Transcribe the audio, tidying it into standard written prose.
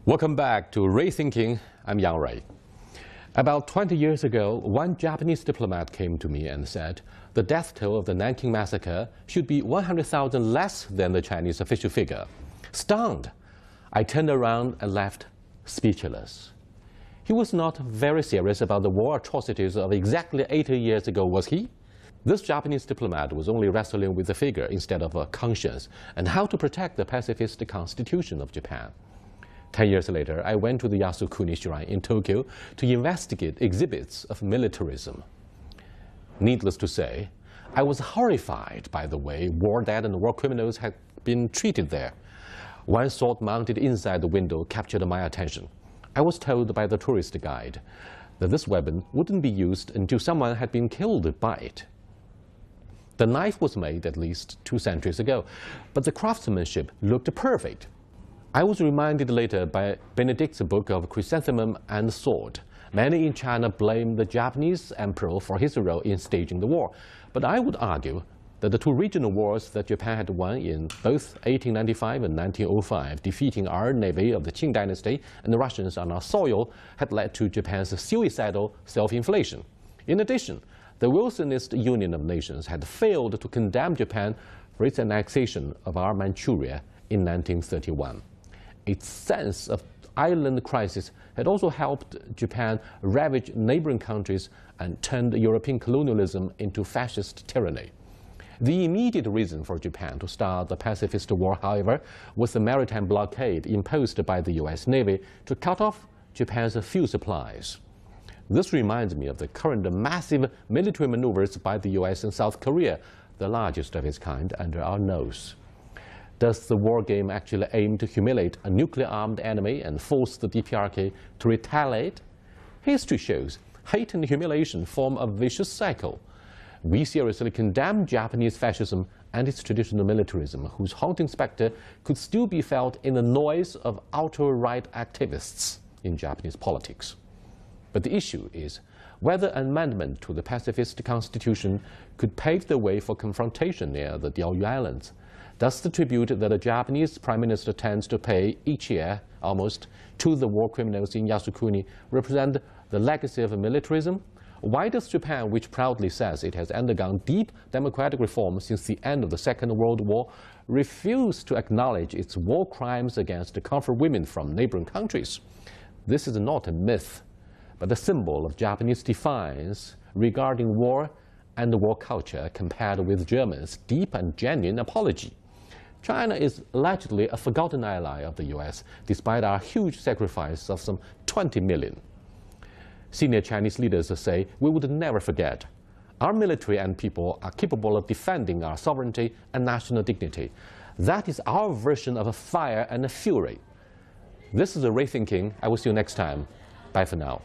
Welcome back to RuiThinking. I'm Yang Rui. About 20 years ago, one Japanese diplomat came to me and said the death toll of the Nanjing Massacre should be 100,000 less than the Chinese official figure. Stunned, I turned around and left speechless. He was not very serious about the war atrocities of exactly 80 years ago, was he? This Japanese diplomat was only wrestling with a figure instead of a conscience and how to protect the pacifist constitution of Japan. 10 years later, I went to the Yasukuni Shrine in Tokyo to investigate exhibits of militarism. Needless to say, I was horrified by the way war dead and war criminals had been treated there. One sword mounted inside the window captured my attention. I was told by the tourist guide that this weapon wouldn't be used until someone had been killed by it. The knife was made at least 2 centuries ago, but the craftsmanship looked perfect. I was reminded later by Benedict's book of Chrysanthemum and Sword. Many in China blame the Japanese emperor for his role in staging the war, but I would argue that the 2 regional wars that Japan had won in both 1895 and 1905, defeating our navy of the Qing dynasty and the Russians on our soil, had led to Japan's suicidal self-inflation. In addition, the Wilsonist Union of Nations had failed to condemn Japan for its annexation of our Manchuria in 1931. Its sense of island crisis had also helped Japan ravage neighboring countries and turned European colonialism into fascist tyranny. The immediate reason for Japan to start the pacifist war, however, was the maritime blockade imposed by the U.S. Navy to cut off Japan's fuel supplies. This reminds me of the current massive military maneuvers by the U.S. in South Korea, the largest of its kind under our nose. Does the war game actually aim to humiliate a nuclear-armed enemy and force the DPRK to retaliate? History shows hate and humiliation form a vicious cycle. We seriously condemn Japanese fascism and its traditional militarism, whose haunting specter could still be felt in the noise of ultra-right activists in Japanese politics. But the issue is whether an amendment to the pacifist constitution could pave the way for confrontation near the Diaoyu Islands. Does the tribute that the Japanese Prime Minister tends to pay each year, almost, to the war criminals in Yasukuni represent the legacy of militarism? Why does Japan, which proudly says it has undergone deep democratic reform since the end of the Second World War, refuse to acknowledge its war crimes against comfort women from neighboring countries? This is not a myth, but a symbol of Japanese defiance regarding war and the war culture compared with Germans' deep and genuine apology. China is allegedly a forgotten ally of the U.S., despite our huge sacrifice of some 20 million. Senior Chinese leaders say we would never forget. Our military and people are capable of defending our sovereignty and national dignity. That is our version of a fire and a fury. This is RuiThinking. I will see you next time. Bye for now.